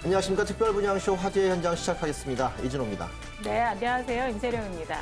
안녕하십니까. 특별분양쇼 화재 현장 시작하겠습니다. 이진호입니다. 네, 안녕하세요. 임세령입니다.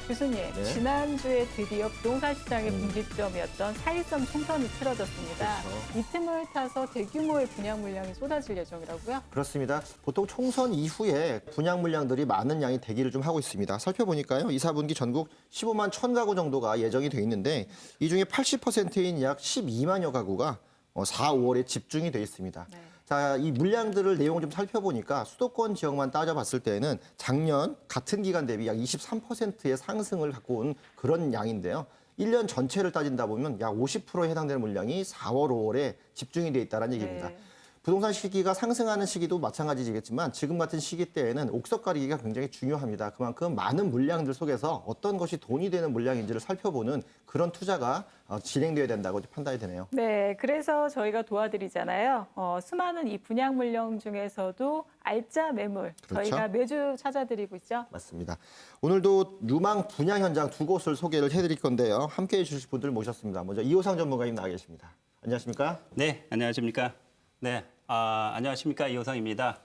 교수님, 네. 지난주에 드디어 부동산 시장의 분기점이었던 4.13 총선이 치러졌습니다. 그렇죠. 이 틈을 타서 대규모의 분양 물량이 쏟아질 예정이라고요? 그렇습니다. 보통 총선 이후에 분양 물량들이 많은 양이 대기를 좀 하고 있습니다. 살펴보니까요. 2, 4분기 전국 15만 1,000가구 정도가 예정이 돼 있는데 이 중에 80%인 약 12만여 가구가 4, 5월에 집중이 돼 있습니다. 네. 자, 이 물량들을 내용을 좀 살펴보니까 수도권 지역만 따져봤을 때는 작년 같은 기간 대비 약 23%의 상승을 갖고 온 그런 양인데요. 1년 전체를 따진다 보면 약 50%에 해당되는 물량이 4월, 5월에 집중이 돼 있다는 얘기입니다. 네. 부동산 시기가 상승하는 시기도 마찬가지겠지만 지금 같은 시기 때에는 옥석 가리기가 굉장히 중요합니다. 그만큼 많은 물량들 속에서 어떤 것이 돈이 되는 물량인지를 살펴보는 그런 투자가 진행되어야 된다고 판단이 되네요. 네, 그래서 저희가 도와드리잖아요. 수많은 이 분양 물량 중에서도 알짜 매물, 그렇죠. 저희가 매주 찾아드리고 있죠. 맞습니다. 오늘도 유망 분양 현장 두 곳을 소개를 해드릴 건데요. 함께해 주실 분들 모셨습니다. 먼저 이호상 전문가님 나와 계십니다. 안녕하십니까? 네, 안녕하십니까? 네, 안녕하십니까? 이호상입니다.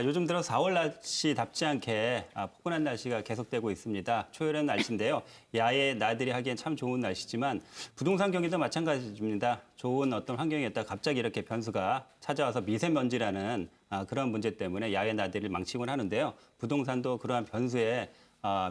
요즘 들어 4월 날씨답지 않게 포근한 날씨가 계속되고 있습니다. 초여름 날씨인데요. 야외 나들이 하기엔 참 좋은 날씨지만 부동산 경기도 마찬가지입니다. 좋은 어떤 환경이었다 갑자기 이렇게 변수가 찾아와서 미세먼지라는 그런 문제 때문에 야외 나들이를 망치곤 하는데요. 부동산도 그러한 변수에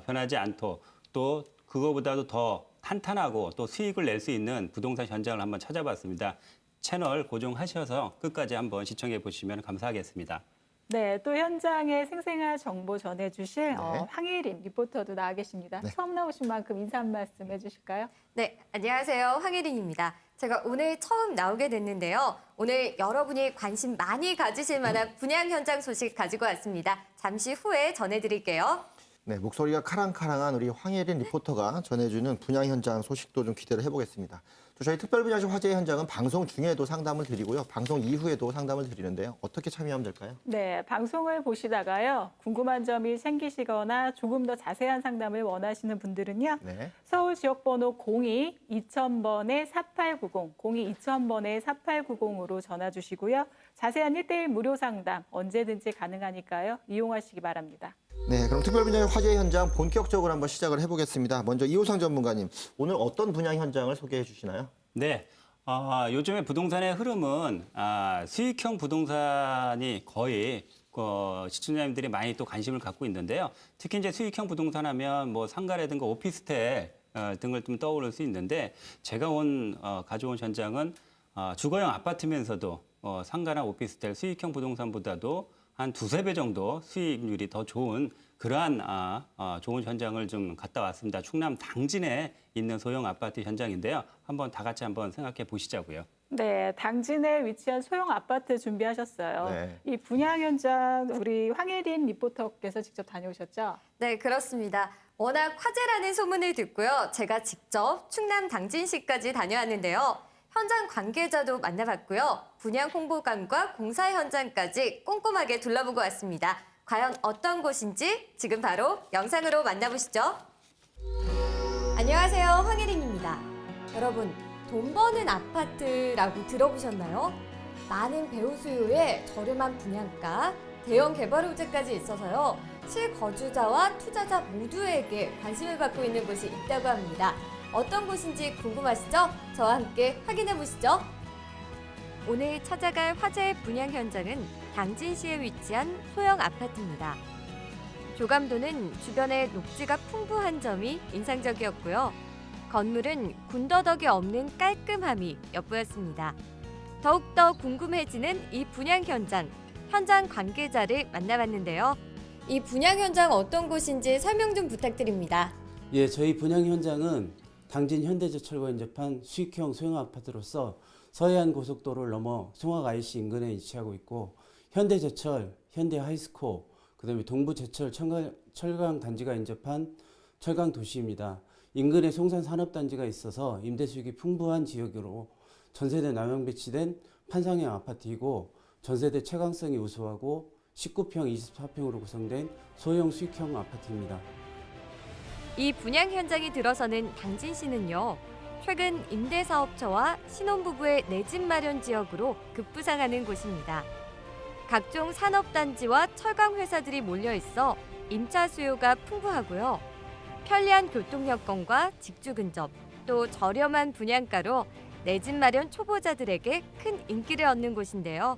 변하지 않도록 또 그거보다도 더 탄탄하고 또 수익을 낼 수 있는 부동산 현장을 한번 찾아봤습니다. 채널 고정하셔서 끝까지 한번 시청해 보시면 감사하겠습니다. 네, 또 현장의 생생한 정보 전해주실 네. 황혜린 리포터도 나와 계십니다. 네. 처음 나오신 만큼 인사 한 말씀 해주실까요? 네, 안녕하세요. 황혜린입니다. 제가 오늘 처음 나오게 됐는데요. 오늘 여러분이 관심 많이 가지실 만한 분양 현장 소식 가지고 왔습니다. 잠시 후에 전해드릴게요. 네, 목소리가 카랑카랑한 우리 황예린 리포터가 전해주는 분양 현장 소식도 좀 기대를 해보겠습니다. 또 저희 특별분야시 화재 현장은 방송 중에도 상담을 드리고요. 방송 이후에도 상담을 드리는데요. 어떻게 참여하면 될까요? 네, 방송을 보시다가요. 궁금한 점이 생기시거나 조금 더 자세한 상담을 원하시는 분들은요. 네. 서울 지역번호 02-2000번에 4890, 02-2000번에 4890으로 전화 주시고요. 자세한 1:1 무료 상담 언제든지 가능하니까요. 이용하시기 바랍니다. 네, 그럼 특별분야의 화재 현장 본격적으로 한번 시작을 해보겠습니다. 먼저 이호상 전문가님, 오늘 어떤 분양 현장을 소개해 주시나요? 네, 요즘에 부동산의 흐름은 수익형 부동산이 거의 시청자님들이 많이 또 관심을 갖고 있는데요. 특히 이제 수익형 부동산 하면 뭐 상가라든가 오피스텔 등을 좀 떠오를 수 있는데 제가 가져온 현장은 주거형 아파트면서도 상가나 오피스텔 수익형 부동산보다도 한 두세 배 정도 수익률이 더 좋은 그러한 좋은 현장을 좀 갔다 왔습니다. 충남 당진에 있는 소형 아파트 현장인데요. 한번 다 같이 한번 생각해 보시자고요. 네, 당진에 위치한 소형 아파트 준비하셨어요. 네. 이 분양 현장 우리 황혜린 리포터께서 직접 다녀오셨죠? 네, 그렇습니다. 워낙 화제라는 소문을 듣고요. 제가 직접 충남 당진시까지 다녀왔는데요. 현장 관계자도 만나봤고요. 분양 홍보관과 공사 현장까지 꼼꼼하게 둘러보고 왔습니다. 과연 어떤 곳인지 지금 바로 영상으로 만나보시죠. 안녕하세요, 황혜린입니다. 여러분, 돈 버는 아파트라고 들어보셨나요? 많은 배우 수요에 저렴한 분양가, 대형 개발 호재까지 있어서요. 실거주자와 투자자 모두에게 관심을 받고 있는 곳이 있다고 합니다. 어떤 곳인지 궁금하시죠? 저와 함께 확인해 보시죠. 오늘 찾아갈 화재의 분양 현장은 당진시에 위치한 소형 아파트입니다. 조감도는 주변에 녹지가 풍부한 점이 인상적이었고요. 건물은 군더더기 없는 깔끔함이 엿보였습니다. 더욱더 궁금해지는 이 분양 현장 관계자를 만나봤는데요. 이 분양 현장 어떤 곳인지 설명 좀 부탁드립니다. 예, 저희 분양 현장은 당진 현대제철과 인접한 수익형 소형 아파트로서 서해안 고속도로를 넘어 송악 IC 인근에 위치하고 있고 현대제철, 현대하이스코, 그다음에 동부제철 철강 단지가 인접한 철강 도시입니다. 인근에 송산 산업단지가 있어서 임대 수익이 풍부한 지역으로 전세대 남용 배치된 판상형 아파트이고 전세대 채광성이 우수하고 19평, 24평으로 구성된 소형 수익형 아파트입니다. 이 분양 현장이 들어서는 당진시는요. 최근 임대사업처와 신혼부부의 내 집 마련 지역으로 급부상하는 곳입니다. 각종 산업단지와 철강 회사들이 몰려 있어 임차 수요가 풍부하고요. 편리한 교통 여건과 직주 근접, 또 저렴한 분양가로 내 집 마련 초보자들에게 큰 인기를 얻는 곳인데요.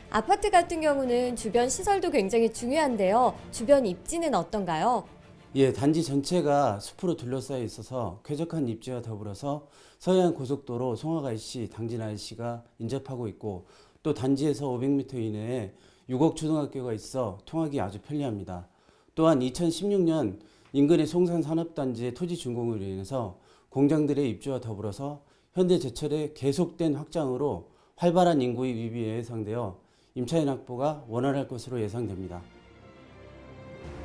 아파트 같은 경우는 주변 시설도 굉장히 중요한데요. 주변 입지는 어떤가요? 예, 단지 전체가 숲으로 둘러싸여 있어서 쾌적한 입지와 더불어서 서해안 고속도로 송악 IC, 당진 IC가 인접하고 있고 또 단지에서 500m 이내에 6억 초등학교가 있어 통학이 아주 편리합니다. 또한 2016년 인근의 송산 산업단지의 토지 준공으로 인해서 공장들의 입주와 더불어서 현대제철의 계속된 확장으로 활발한 인구의 유입이 예상되어 임차인 확보가 원활할 것으로 예상됩니다.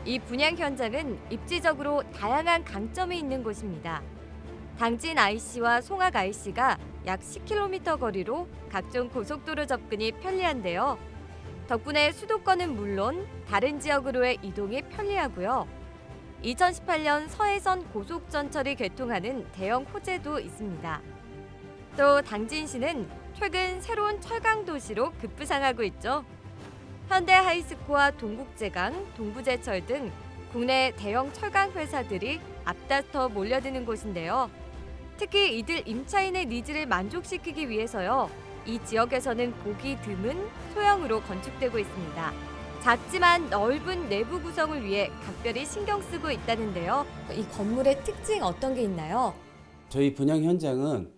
이 분양 현장은 입지적으로 다양한 강점이 있는 곳입니다. 당진 IC와 송악 IC가 약 10km 거리로 각종 고속도로 접근이 편리한데요. 덕분에 수도권은 물론 다른 지역으로의 이동이 편리하고요. 2018년 서해선 고속전철이 개통하는 대형 호재도 있습니다. 또 당진시는 최근 새로운 철강 도시로 급부상하고 있죠. 현대 하이스코와 동국제강, 동부제철 등 국내 대형 철강 회사들이 앞다퉈 몰려드는 곳인데요. 특히 이들 임차인의 니즈를 만족시키기 위해서요. 이 지역에서는 보기 드문 소형으로 건축되고 있습니다. 작지만 넓은 내부 구성을 위해 각별히 신경 쓰고 있다는데요. 이 건물의 특징 어떤 게 있나요? 저희 분양 현장은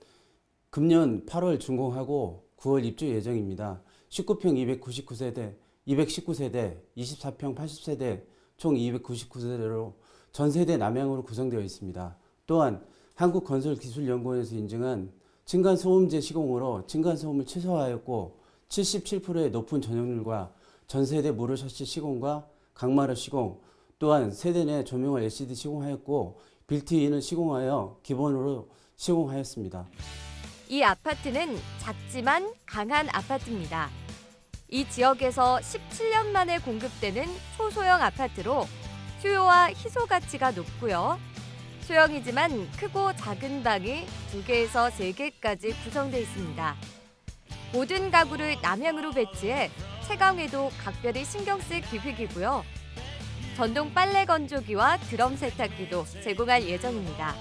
금년 8월 준공하고 9월 입주 예정입니다. 19평 299세대, 219세대, 24평 80세대, 총 299세대로 전세대 남향으로 구성되어 있습니다. 또한 한국건설기술연구원에서 인증한 층간소음제 시공으로 층간소음을 최소화하였고 77%의 높은 전용률과 전세대 무료 샤시 시공과 강마루 시공, 또한 세대 내 조명을 LCD 시공하였고 빌트인을 시공하여 기본으로 시공하였습니다. 이 아파트는 작지만 강한 아파트입니다. 이 지역에서 17년 만에 공급되는 초소형 아파트로 수요와 희소 가치가 높고요. 소형이지만 크고 작은 방이 2개에서 3개까지 구성되어 있습니다. 모든 가구를 남향으로 배치해 채광에도 각별히 신경 쓸 기획이고요. 전동 빨래 건조기와 드럼 세탁기도 제공할 예정입니다.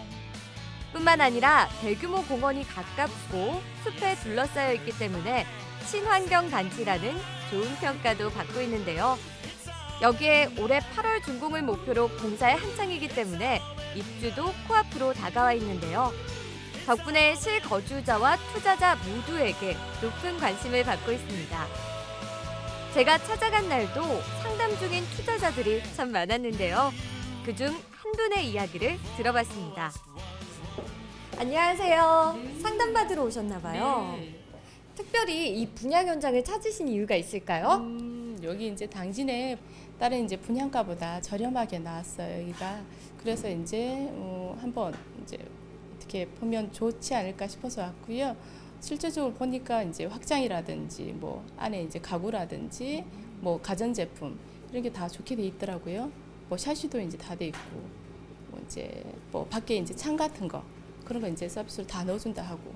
뿐만 아니라 대규모 공원이 가깝고 숲에 둘러싸여 있기 때문에 친환경 단지라는 좋은 평가도 받고 있는데요. 여기에 올해 8월 준공을 목표로 공사에 한창이기 때문에 입주도 코앞으로 다가와 있는데요. 덕분에 실거주자와 투자자 모두에게 높은 관심을 받고 있습니다. 제가 찾아간 날도 상담 중인 투자자들이 참 많았는데요. 그중 한 분의 이야기를 들어봤습니다. 안녕하세요. 상담받으러 오셨나 봐요. 네. 특별히 이 분양 현장을 찾으신 이유가 있을까요? 여기 이제 당진에 다른 이제 분양가보다 저렴하게 나왔어요, 여기가. 그래서 이제 한번 이제 어떻게 보면 좋지 않을까 싶어서 왔고요. 실제적으로 보니까 이제 확장이라든지 뭐 안에 이제 가구라든지 뭐 가전제품 이런 게 다 좋게 돼 있더라고요. 뭐 샤시도 이제 다 돼 있고 뭐 이제 뭐 밖에 이제 창 같은 거 그런 거 이제 서비스로 다 넣어준다 하고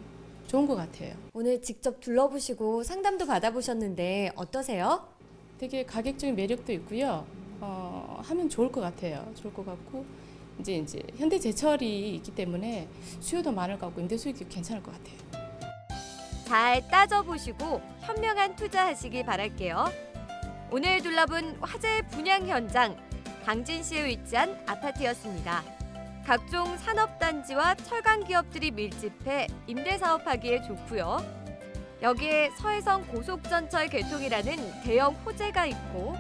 좋은 것 같아요. 오늘 직접 둘러보시고 상담도 받아보셨는데 어떠세요? 되게 가격적인 매력도 있고요. 하면 좋을 것 같아요. 좋을 것 같고 이제 현대제철이 있기 때문에 수요도 많을 것 같고 임대 수익이 괜찮을 것 같아요. 잘 따져보시고 현명한 투자하시기 바랄게요. 오늘 둘러본 화제의 분양 현장, 당진시에 위치한 아파트였습니다. 각종 산업단지와 철강 기업들이 밀집해 임대사업하기에 좋고요. 여기에 서해선 고속전철 개통이라는 대형 호재가 있고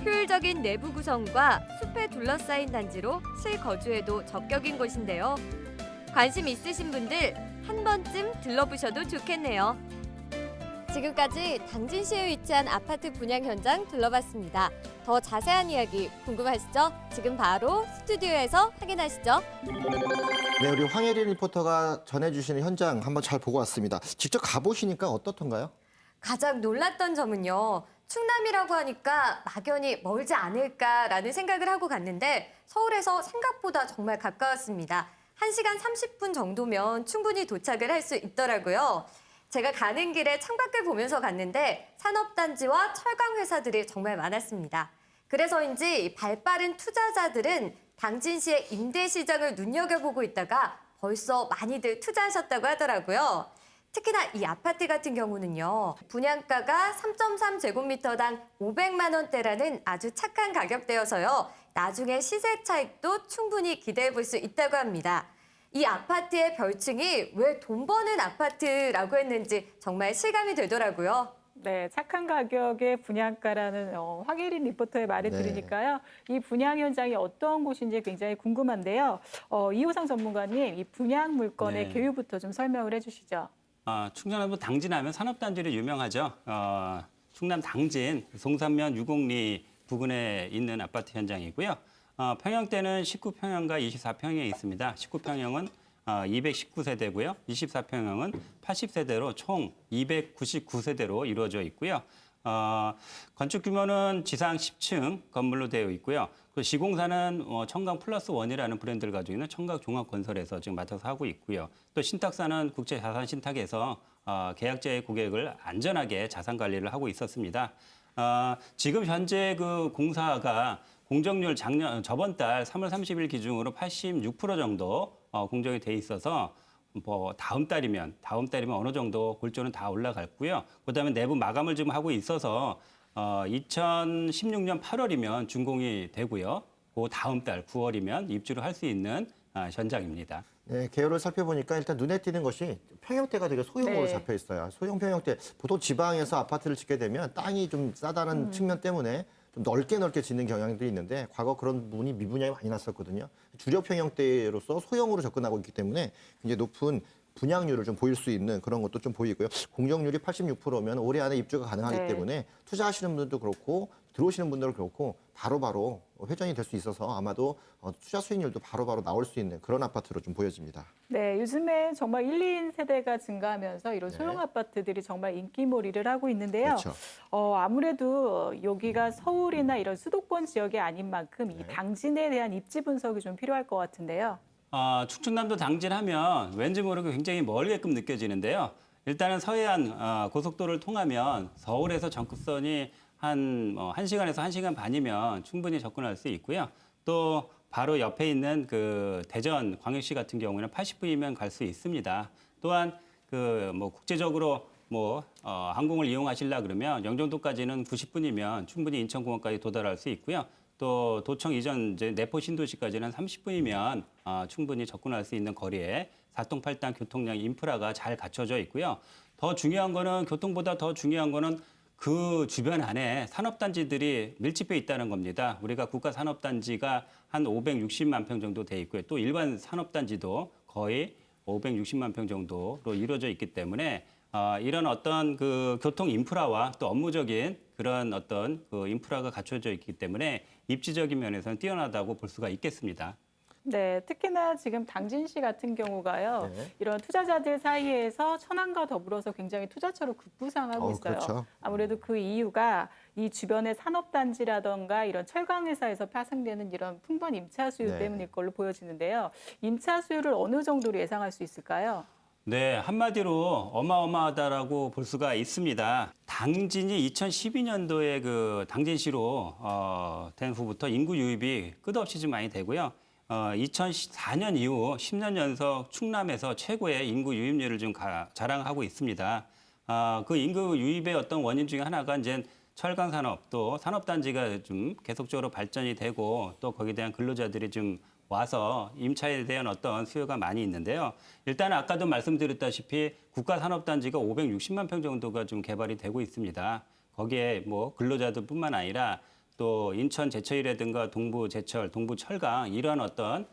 효율적인 내부 구성과 숲에 둘러싸인 단지로 실거주에도 적격인 곳인데요. 관심 있으신 분들 한 번쯤 들러보셔도 좋겠네요. 지금까지 당진시에 위치한 아파트 분양 현장 둘러봤습니다. 더 자세한 이야기 궁금하시죠? 지금 바로 스튜디오에서 확인하시죠. 네, 우리 황혜린 리포터가 전해주시는 현장 한번 잘 보고 왔습니다. 직접 가보시니까 어떻던가요? 가장 놀랐던 점은요. 충남이라고 하니까 막연히 멀지 않을까라는 생각을 하고 갔는데 서울에서 생각보다 정말 가까웠습니다. 1시간 30분 정도면 충분히 도착을 할 수 있더라고요. 제가 가는 길에 창밖을 보면서 갔는데 산업단지와 철강 회사들이 정말 많았습니다. 그래서인지 발빠른 투자자들은 당진시의 임대 시장을 눈여겨보고 있다가 벌써 많이들 투자하셨다고 하더라고요. 특히나 이 아파트 같은 경우는요. 분양가가 3.3제곱미터당 500만 원대라는 아주 착한 가격대여서요. 나중에 시세 차익도 충분히 기대해 볼 수 있다고 합니다. 이 아파트의 별칭이 왜 돈 버는 아파트라고 했는지 정말 실감이 되더라고요. 네, 착한 가격의 분양가라는 황혜린 리포터의 말을 네. 들으니까요. 이 분양 현장이 어떤 곳인지 굉장히 궁금한데요. 이호상 전문가님, 이 분양 물건의 네. 개요부터 좀 설명을 해주시죠. 충청남도 당진하면 산업단지로 유명하죠. 충남 당진 송산면 유곡리 부근에 있는 아파트 현장이고요. 평형대는 19평형과 24평형이 있습니다. 19평형은 219세대고요. 24평형은 80세대로 총 299세대로 이루어져 있고요. 건축 규모는 지상 10층 건물로 되어 있고요. 그 시공사는 청강 플러스 원이라는 브랜드를 가지고 있는 청각종합건설에서 지금 맡아서 하고 있고요. 또 신탁사는 국제자산신탁에서 계약자의 고객을 안전하게 자산 관리를 하고 있었습니다. 지금 현재 그 공사가 공정률 저번 달 3월 30일 기준으로 86% 정도 공정이 돼 있어서 뭐 다음 달이면 어느 정도 골조는 다 올라갔고요. 그다음에 내부 마감을 지금 하고 있어서 2016년 8월이면 준공이 되고요. 그 다음 달 9월이면 입주를 할 수 있는 현장입니다. 네, 개요를 살펴보니까 일단 눈에 띄는 것이 평형대가 되게 소형으로 네. 잡혀 있어요. 소형 평형대. 보통 지방에서 아파트를 짓게 되면 땅이 좀 싸다는 측면 때문에 좀 넓게 짓는 경향들이 있는데 과거 그런 부분이 미분양이 많이 났었거든요. 주력 평형대로서 소형으로 접근하고 있기 때문에 굉장히 높은 분양률을 좀 보일 수 있는 그런 것도 좀 보이고요. 공정률이 86%면 올해 안에 입주가 가능하기 네. 때문에 투자하시는 분들도 그렇고 들어오시는 분들도 그렇고 바로바로 회전이 될 수 있어서 아마도 투자 수익률도 바로바로 나올 수 있는 그런 아파트로 좀 보여집니다. 네, 요즘에 정말 1, 2인 세대가 증가하면서 이런 네. 소형 아파트들이 정말 인기몰이를 하고 있는데요. 그렇죠. 아무래도 여기가 서울이나 이런 수도권 지역이 아닌 만큼 이 네. 당진에 대한 입지 분석이 좀 필요할 것 같은데요. 충청남도 당진하면 왠지 모르게 굉장히 멀게끔 느껴지는데요. 일단은 서해안 고속도로를 통하면 서울에서 전끝선이 한 1시간에서 1시간 반이면 충분히 접근할 수 있고요. 또 바로 옆에 있는 그 대전 광역시 같은 경우에는 80분이면 갈 수 있습니다. 또한 그 뭐 국제적으로 항공을 이용하시려 그러면 영종도까지는 90분이면 충분히 인천공항까지 도달할 수 있고요. 또 도청 이전 이제 내포 신도시까지는 30분이면 충분히 접근할 수 있는 거리에 사통팔당 교통량 인프라가 잘 갖춰져 있고요. 더 중요한 거는 교통보다 더 중요한 거는 그 주변 안에 산업단지들이 밀집해 있다는 겁니다. 우리가 국가산업단지가 한 560만 평 정도 돼 있고요. 또 일반 산업단지도 거의 560만 평 정도로 이루어져 있기 때문에 이런 어떤 그 교통 인프라와 또 업무적인 그런 어떤 그 인프라가 갖춰져 있기 때문에 입지적인 면에서는 뛰어나다고 볼 수가 있겠습니다. 네, 특히나 지금 당진시 같은 경우가요. 네. 이런 투자자들 사이에서 천안과 더불어서 굉장히 투자처로 급부상하고 있어요. 그렇죠. 아무래도 그 이유가 이 주변의 산업단지라던가 이런 철강회사에서 파생되는 이런 풍부한 임차 수요 네. 때문일 걸로 보여지는데요. 임차 수요를 어느 정도로 예상할 수 있을까요? 네, 한마디로 어마어마하다라고 볼 수가 있습니다. 당진이 2012년도에 그 당진시로 된 후부터 인구 유입이 끝없이 좀 많이 되고요. 2004년 이후 10년 연속 충남에서 최고의 인구 유입률을 좀 자랑하고 있습니다. 그 인구 유입의 어떤 원인 중에 하나가 이제 철강 산업 또 산업단지가 좀 계속적으로 발전이 되고 또 거기에 대한 근로자들이 좀 와서 임차에 대한 어떤 수요가 많이 있는데요. 일단 아까도 말씀드렸다시피 국가산업단지가 560만 평 정도가 좀 개발이 되고 있습니다. 거기에 뭐 근로자들뿐만 아니라 또 인천 제철이라든가 동부 제철, 동부 철강 이러한 어떤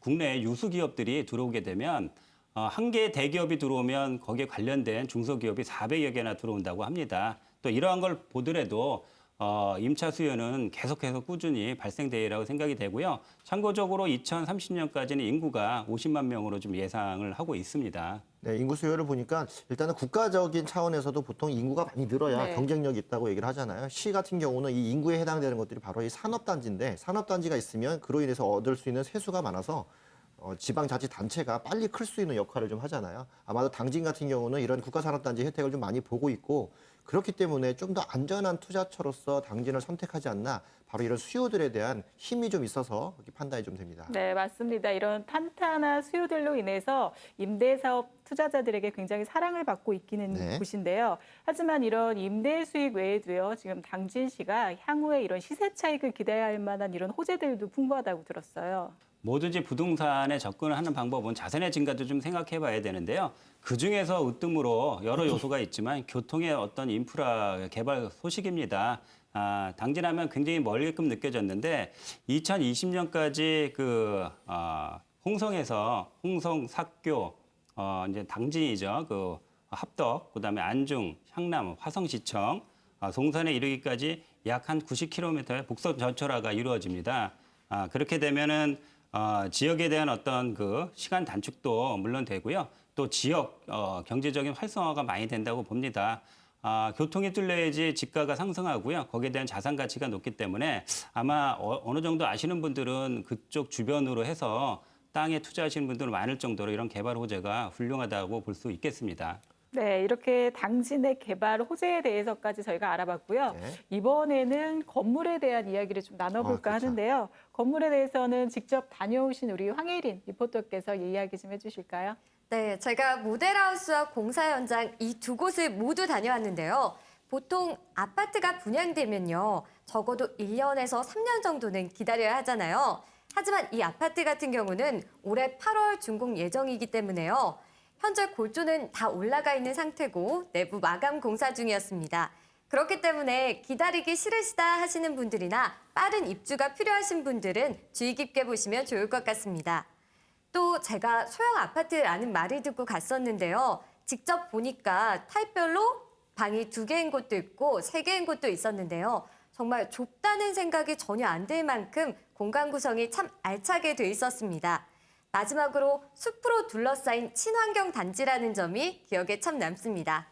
국내 유수 기업들이 들어오게 되면 한 개의 대기업이 들어오면 거기에 관련된 중소기업이 400여 개나 들어온다고 합니다. 또 이러한 걸 보더라도 임차 수요는 계속해서 꾸준히 발생되리라고 생각이 되고요. 참고적으로 2030년까지는 인구가 50만 명으로 좀 예상을 하고 있습니다. 네, 인구 수요를 보니까 일단은 국가적인 차원에서도 보통 인구가 많이 늘어야 네. 경쟁력이 있다고 얘기를 하잖아요. 시 같은 경우는 이 인구에 해당되는 것들이 바로 이 산업단지인데 산업단지가 있으면 그로 인해서 얻을 수 있는 세수가 많아서 지방자치단체가 빨리 클 수 있는 역할을 좀 하잖아요. 아마도 당진 같은 경우는 이런 국가산업단지 혜택을 좀 많이 보고 있고 그렇기 때문에 좀 더 안전한 투자처로서 당진을 선택하지 않나 바로 이런 수요들에 대한 힘이 좀 있어서 그렇게 판단이 좀 됩니다. 네, 맞습니다. 이런 탄탄한 수요들로 인해서 임대사업 투자자들에게 굉장히 사랑을 받고 있기는 네. 곳인데요. 하지만 이런 임대 수익 외에도요, 지금 당진시가 향후에 이런 시세 차익을 기대해야 할 만한 이런 호재들도 풍부하다고 들었어요. 뭐든지 부동산에 접근을 하는 방법은 자산의 증가도 좀 생각해 봐야 되는데요. 그중에서 으뜸으로 여러 요소가 있지만 교통의 어떤 인프라 개발 소식입니다. 당진하면 굉장히 멀게끔 느껴졌는데 2020년까지 홍성에서 홍성, 삭교, 이제 당진이죠. 그 합덕, 그다음에 안중, 향남, 화성시청, 송산에 이르기까지 약 한 90km의 복선 전철화가 이루어집니다. 그렇게 되면은 지역에 대한 어떤 그 시간 단축도 물론 되고요. 또 지역 경제적인 활성화가 많이 된다고 봅니다. 교통이 뚫려야지 집가가 상승하고요. 거기에 대한 자산 가치가 높기 때문에 아마 어느 정도 아시는 분들은 그쪽 주변으로 해서 땅에 투자하시는 분들은 많을 정도로 이런 개발 호재가 훌륭하다고 볼 수 있겠습니다. 네, 이렇게 당진의 개발 호재에 대해서까지 저희가 알아봤고요. 네. 이번에는 건물에 대한 이야기를 좀 나눠볼까 그렇죠. 하는데요. 건물에 대해서는 직접 다녀오신 우리 황혜린 리포터께서 이야기 좀 해주실까요? 네, 제가 모델하우스와 공사 현장 이 두 곳을 모두 다녀왔는데요. 보통 아파트가 분양되면요. 적어도 1년에서 3년 정도는 기다려야 하잖아요. 하지만 이 아파트 같은 경우는 올해 8월 준공 예정이기 때문에요. 현재 골조는 다 올라가 있는 상태고 내부 마감 공사 중이었습니다. 그렇기 때문에 기다리기 싫으시다 하시는 분들이나 빠른 입주가 필요하신 분들은 주의 깊게 보시면 좋을 것 같습니다. 또 제가 소형 아파트라는 말을 듣고 갔었는데요. 직접 보니까 타입별로 방이 2개인 곳도 있고 3개인 곳도 있었는데요. 정말 좁다는 생각이 전혀 안 들 만큼 공간 구성이 참 알차게 돼 있었습니다. 마지막으로 숲으로 둘러싸인 친환경 단지라는 점이 기억에 참 남습니다.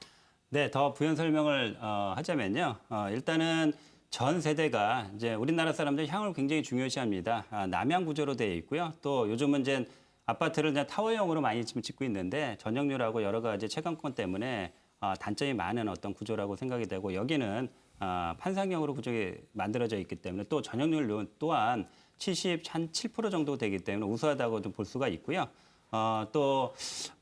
네, 더 부연 설명을 하자면요. 일단은 전 세대가 이제 우리나라 사람들 향을 굉장히 중요시합니다. 남향 구조로 되어 있고요. 또 요즘은 이제 아파트를 그냥 타워형으로 많이 지금 짓고 있는데 전용률하고 여러 가지 채광권 때문에 단점이 많은 어떤 구조라고 생각이 되고 여기는 판상형으로 구조가 만들어져 있기 때문에 또 전용률 또한 7% 정도 되기 때문에 우수하다고도 볼 수가 있고요. 또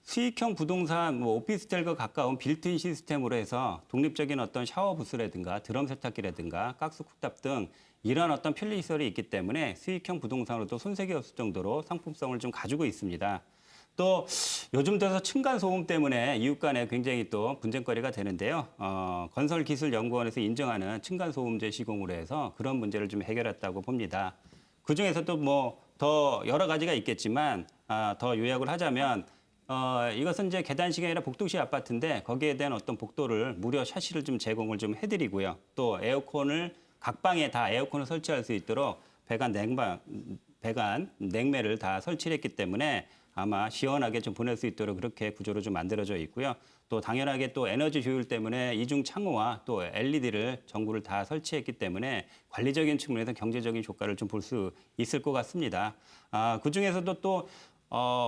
수익형 부동산, 오피스텔과 가까운 빌트인 시스템으로 해서 독립적인 어떤 샤워 부스라든가 드럼 세탁기라든가 가스 쿡탑 등 이런 어떤 편리시설이 있기 때문에 수익형 부동산으로도 손색이 없을 정도로 상품성을 좀 가지고 있습니다. 또 요즘 들어서 층간 소음 때문에 이웃 간에 굉장히 또 분쟁거리가 되는데요. 건설기술연구원에서 인정하는 층간 소음제 시공으로 해서 그런 문제를 좀 해결했다고 봅니다. 그중에서도 더 여러 가지가 있겠지만 더 요약을 하자면 이것은 이제 계단식이 아니라 복도식 아파트인데 거기에 대한 어떤 복도를 무료 샤시를 좀 제공을 좀 해드리고요. 또 에어컨을 각 방에 다 에어컨을 설치할 수 있도록 배관 냉매를 다 설치를 했기 때문에 아마 시원하게 좀 보낼 수 있도록 그렇게 구조로 좀 만들어져 있고요. 또 당연하게 또 에너지 효율 때문에 이중 창호와 또 LED를 전구를 다 설치했기 때문에 관리적인 측면에서 경제적인 효과를 좀 볼 수 있을 것 같습니다. 그중에서도 또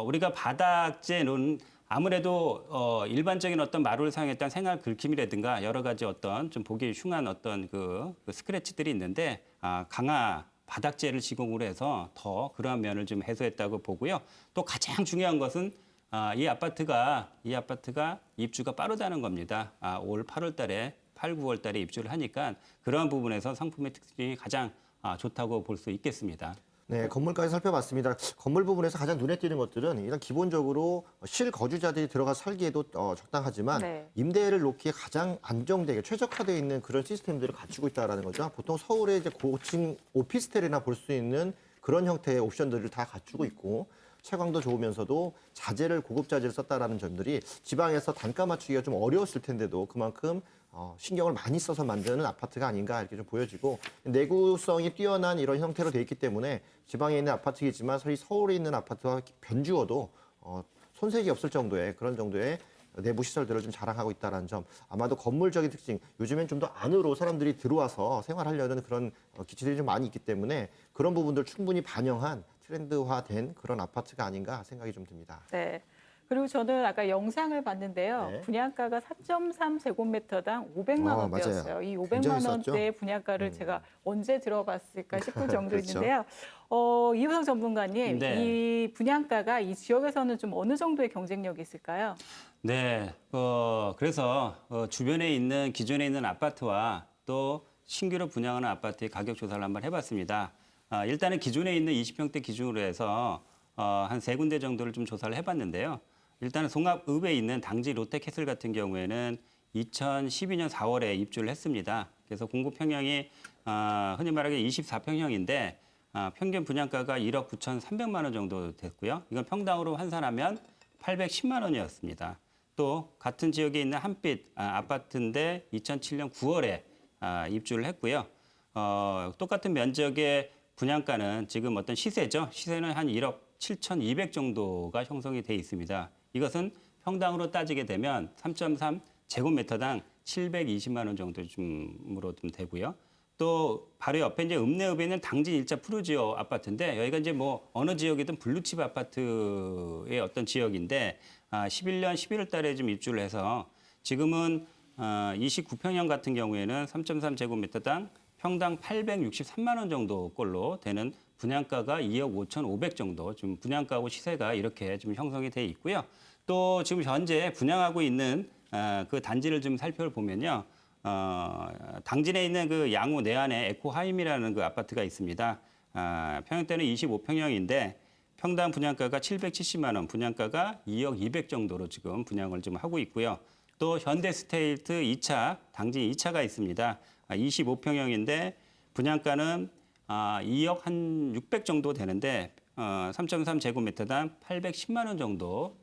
우리가 바닥재는 아무래도 일반적인 어떤 마루를 사용했던 생활 긁힘이라든가 여러 가지 어떤 좀 보기 흉한 어떤 그 스크래치들이 있는데 강화 바닥재를 시공으로 해서 더 그러한 면을 좀 해소했다고 보고요. 또 가장 중요한 것은 이 아파트가 입주가 빠르다는 겁니다. 올 8월 달에 8, 9월 달에 입주를 하니까 그러한 부분에서 상품의 특징이 가장 좋다고 볼 수 있겠습니다. 네, 건물까지 살펴봤습니다. 건물 부분에서 가장 눈에 띄는 것들은 일단 기본적으로 실거주자들이 들어가 살기에도 적당하지만 네. 임대를 놓기에 가장 안정되게 최적화되어 있는 그런 시스템들을 갖추고 있다는 거죠. 보통 서울의 이제 고층 오피스텔이나 볼 수 있는 그런 형태의 옵션들을 다 갖추고 있고 채광도 좋으면서도 자재를 고급 자재를 썼다라는 점들이 지방에서 단가 맞추기가 좀 어려웠을 텐데도 그만큼 신경을 많이 써서 만드는 아파트가 아닌가 이렇게 좀 보여지고 내구성이 뛰어난 이런 형태로 돼 있기 때문에 지방에 있는 아파트이지만 서울에 있는 아파트와 변주어도 손색이 없을 정도의 그런 정도의 내부 시설들을 좀 자랑하고 있다는 점, 아마도 건물적인 특징, 요즘엔 좀 더 안으로 사람들이 들어와서 생활하려는 그런 기치들이 좀 많이 있기 때문에 그런 부분들 충분히 반영한 트렌드화된 그런 아파트가 아닌가 생각이 좀 듭니다. 네. 그리고 저는 아까 영상을 봤는데요. 네. 분양가가 4.3제곱미터당 500만 맞아요. 원대였어요. 이 굉장히 500만 쌌죠? 원대의 분양가를 제가 언제 들어봤을까 싶을 그렇죠. 정도였는데요. 이호성 전문가님, 네. 이 분양가가 이 지역에서는 좀 어느 정도의 경쟁력이 있을까요? 네, 그래서 주변에 있는 기존에 있는 아파트와 또 신규로 분양하는 아파트의 가격 조사를 한번 해봤습니다. 일단은 기존에 있는 20평대 기준으로 해서 한 3군데 정도를 좀 조사를 해봤는데요. 일단은 송악읍에 있는 당지 롯데캐슬 같은 경우에는 2012년 4월에 입주를 했습니다. 그래서 공급 평형이 흔히 말하기 24평형인데 평균 분양가가 1억 9,300만 원 정도 됐고요. 이건 평당으로 환산하면 810만 원이었습니다. 또 같은 지역에 있는 한빛 아파트인데 2007년 9월에 입주를 했고요. 똑같은 면적의 분양가는 지금 어떤 시세죠. 시세는 한 1억 7,200 정도가 형성이 돼 있습니다. 이것은 평당으로 따지게 되면 3.3 제곱미터당 720만 원 정도 줌으로 좀 되고요. 또 바로 옆에 이제 읍내읍에 있는 당진 1차 푸르지오 아파트인데 여기가 이제 뭐 어느 지역이든 블루칩 아파트의 어떤 지역인데 11년 11월 달에 좀 입주를 해서 지금은 29평형 같은 경우에는 3.3 제곱미터당 평당 863만 원 정도 꼴로 되는 분양가가 2억 5,500 정도 좀 분양가하고 시세가 이렇게 좀 형성이 돼 있고요. 또 지금 현재 분양하고 있는 그 단지를 좀 살펴보면요. 당진에 있는 그 양우 내안에 에코하임이라는 그 아파트가 있습니다. 평형대는 25평형인데 평당 분양가가 770만 원, 분양가가 2억 200 정도로 지금 분양을 좀 하고 있고요. 또 현대스테이트 2차, 당진 2차가 있습니다. 25평형인데 분양가는 2억 한 600 정도 되는데 3.3 제곱미터당 810만 원 정도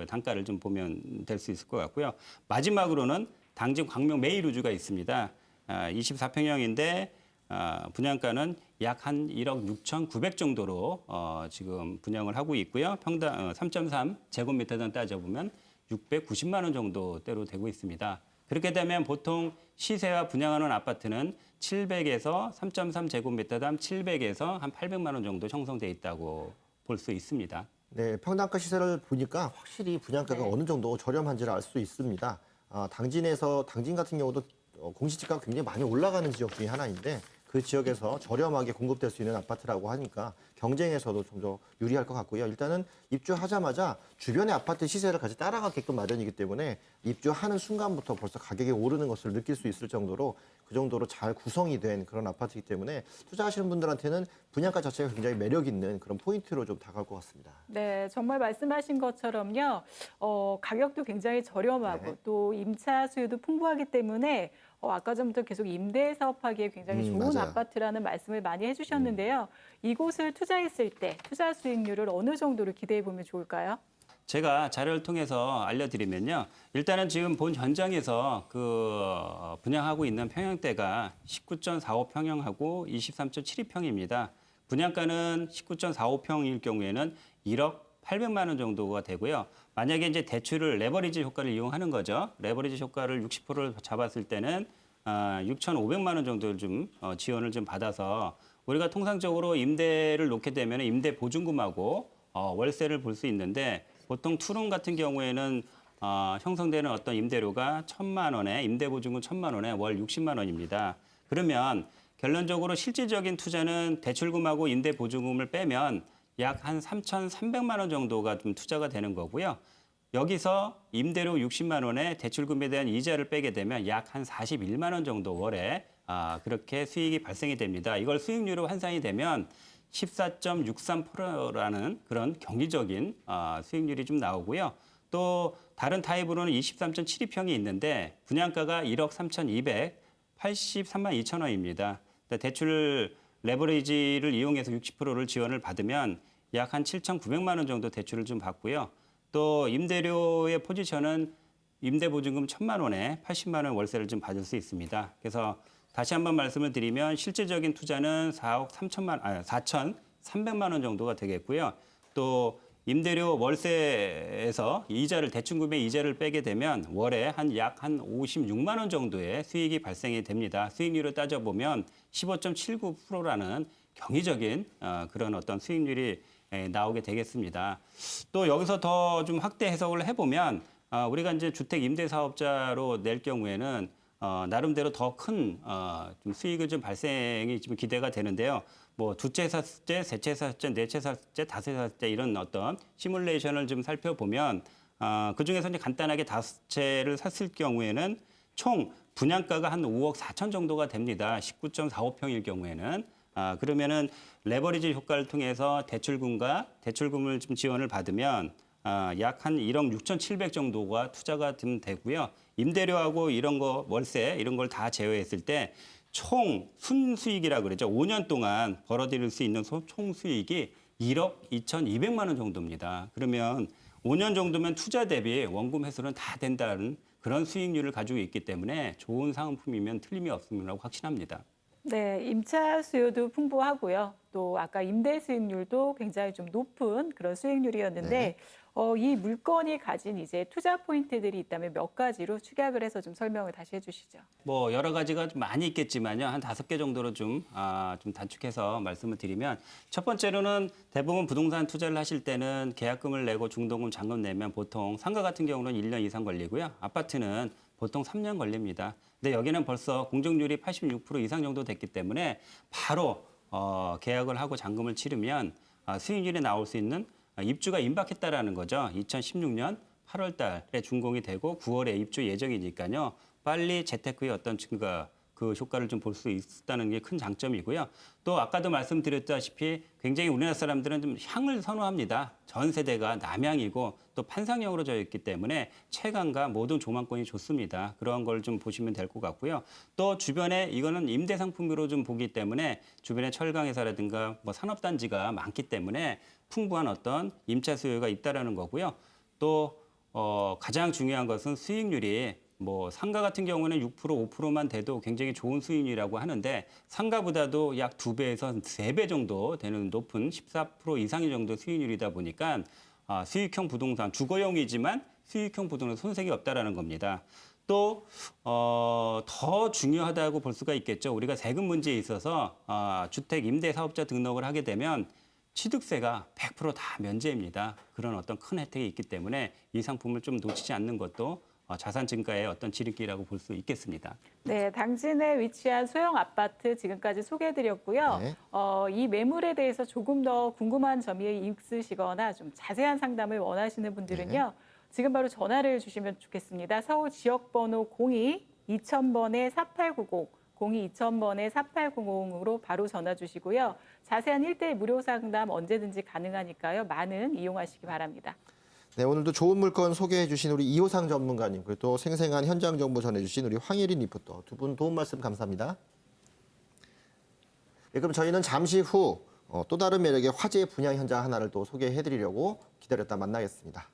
단가를 좀 보면 될 수 있을 것 같고요. 마지막으로는 당진 광명 메이루즈가 있습니다. 24평형인데 분양가는 약 한 1억 6,900 정도로 지금 분양을 하고 있고요. 평당 3.3 제곱미터당 따져보면 690만 원 정도대로 되고 있습니다. 그렇게 되면 보통 시세와 분양하는 아파트는 700에서 3.3 제곱미터당 700에서 한 800만 원 정도 형성돼 있다고 볼 수 있습니다. 네, 평당가 시세를 보니까 확실히 분양가가 네. 어느 정도 저렴한지를 알 수 있습니다. 당진 같은 경우도 공시지가가 굉장히 많이 올라가는 지역 중에 하나인데 그 지역에서 저렴하게 공급될 수 있는 아파트라고 하니까 경쟁에서도 좀 더 유리할 것 같고요. 일단은 입주하자마자 주변의 아파트 시세를 같이 따라가게끔 마련이기 때문에 입주하는 순간부터 벌써 가격이 오르는 것을 느낄 수 있을 정도로 그 정도로 잘 구성이 된 그런 아파트이기 때문에 투자하시는 분들한테는 분양가 자체가 굉장히 매력 있는 그런 포인트로 좀 다가올 것 같습니다. 네, 정말 말씀하신 것처럼요. 가격도 굉장히 저렴하고 네. 또 임차 수요도 풍부하기 때문에 아까 전부터 계속 임대 사업하기에 굉장히 좋은 맞아요. 아파트라는 말씀을 많이 해주셨는데요. 이곳을 투자했을 때 투자 수익률을 어느 정도로 기대해 보면 좋을까요? 제가 자료를 통해서 알려드리면요. 일단은 지금 본 현장에서 분양하고 있는 평형대가 19.45평형하고 23.72평입니다. 분양가는 19.45평일 경우에는 1억 800만 원 정도가 되고요. 만약에 이제 대출을 레버리지 효과를 이용하는 거죠. 레버리지 효과를 60%를 잡았을 때는 6,500만 원 정도를 좀 지원을 좀 받아서 우리가 통상적으로 임대를 놓게 되면 임대 보증금하고 월세를 볼 수 있는데 보통 투룸 같은 경우에는 형성되는 어떤 임대료가 1,000만 원에 임대보증금 1,000만 원에 월 60만 원입니다. 그러면 결론적으로 실질적인 투자는 대출금하고 임대보증금을 빼면 약 한 3,300만 원 정도가 좀 투자가 되는 거고요. 여기서 임대료 60만 원에 대출금에 대한 이자를 빼게 되면 약 한 41만 원 정도 월에 그렇게 수익이 발생이 됩니다. 이걸 수익률로 환산이 되면 14.63%라는 그런 경리적인 수익률이 좀 나오고요. 또 다른 타입으로는 23.72평이 있는데 분양가가 1억 3,283만 2천 원입니다. 대출 레버리지를 이용해서 60%를 지원을 받으면 약 한 7,900만 원 정도 대출을 좀 받고요. 또 임대료의 포지션은 임대보증금 1,000만 원에 80만 원 월세를 좀 받을 수 있습니다. 그래서 다시 한번 말씀을 드리면 실제적인 투자는 4억 4,300만 원 정도가 되겠고요. 또 임대료 월세에서 이자를 대출금의 이자를 빼게 되면 월에 약 56만 원 정도의 수익이 발생이 됩니다. 수익률을 따져보면 15.79%라는 경이적인 그런 어떤 수익률이 나오게 되겠습니다. 또 여기서 더 좀 확대 해석을 해보면 우리가 이제 주택 임대 사업자로 낼 경우에는 나름대로 더 큰 좀 수익을 좀 발생이 지금 기대가 되는데요. 뭐 두 채 샀을 때, 세 채 샀을 때, 네 채 샀을 때, 다섯 채 샀을 때 이런 어떤 시뮬레이션을 좀 살펴보면 그 중에서 이제 간단하게 다섯 채를 샀을 경우에는 총 분양가가 한 5억 4천 정도가 됩니다. 19.45평일 경우에는. 그러면은 레버리지 효과를 통해서 대출금을 좀 지원을 받으면 약 한 1억 6,700 정도가 투자가 되고요. 임대료하고 이런 거 월세 이런 걸 다 제외했을 때 총 순수익이라 그러죠. 5년 동안 벌어들일 수 있는 총 수익이 1억 2,200만 원 정도입니다. 그러면 5년 정도면 투자 대비 원금 회수는 다 된다는 그런 수익률을 가지고 있기 때문에 좋은 상품이면 틀림이 없음이라고 확신합니다. 네, 임차 수요도 풍부하고요. 또 아까 임대 수익률도 굉장히 좀 높은 그런 수익률이었는데 이 물건이 가진 이제 투자 포인트들이 있다면 몇 가지로 축약을 해서 좀 설명을 다시 해주시죠. 뭐 여러 가지가 좀 많이 있겠지만요. 한 5개 정도로 좀 단축해서 말씀을 드리면 첫 번째로는 대부분 부동산 투자를 하실 때는 계약금을 내고 중도금, 잔금 내면 보통 상가 같은 경우는 1년 이상 걸리고요. 아파트는 보통 3년 걸립니다. 근데 여기는 벌써 공정률이 86% 이상 정도 됐기 때문에 바로 계약을 하고 잔금을 치르면 수익률이 나올 수 있는 입주가 임박했다라는 거죠. 2016년 8월 달에 준공이 되고 9월에 입주 예정이니까요. 빨리 재테크의 어떤 그 효과를 좀 볼 수 있다는 게 큰 장점이고요. 또 아까도 말씀드렸다시피 굉장히 우리나라 사람들은 좀 향을 선호합니다. 전 세대가 남향이고 또 판상형으로 되어 있기 때문에 채광과 모든 조망권이 좋습니다. 그런 걸 좀 보시면 될 것 같고요. 또 주변에 이거는 임대 상품으로 좀 보기 때문에 주변에 철강회사라든가 뭐 산업단지가 많기 때문에 풍부한 어떤 임차 수요가 있다라는 거고요. 또 가장 중요한 것은 수익률이 뭐 상가 같은 경우는 6%, 5%만 돼도 굉장히 좋은 수익률이라고 하는데 상가보다도 약 2배에서 3배 정도 되는 높은 14% 이상의 정도 수익률이다 보니까 수익형 부동산, 주거용이지만 수익형 부동산 손색이 없다라는 겁니다. 또 더 중요하다고 볼 수가 있겠죠. 우리가 세금 문제에 있어서 주택 임대 사업자 등록을 하게 되면 취득세가 100%다 면제입니다. 그런 어떤 큰 혜택이 있기 때문에 이 상품을 좀 놓치지 않는 것도 자산 증가의 어떤 지름길이라고 볼 수 있겠습니다. 네, 당진에 위치한 소형 아파트 지금까지 소개해드렸고요. 네. 이 매물에 대해서 조금 더 궁금한 점이 있으시거나 좀 자세한 상담을 원하시는 분들은요. 지금 바로 전화를 주시면 좋겠습니다. 서울 지역번호 02-2000번에 4890, 02-2000번에 4890으로 바로 전화 주시고요. 자세한 1대1 무료 상담 언제든지 가능하니까요. 많은 이용하시기 바랍니다. 네, 오늘도 좋은 물건 소개해 주신 우리 이호상 전문가님, 그리고 또 생생한 현장 정보 전해 주신 우리 황예린 리포터 두 분 도움 말씀 감사합니다. 네, 그럼 저희는 잠시 후 또 다른 매력의 화재 분양 현장 하나를 또 소개해 드리려고 기다렸다 만나겠습니다.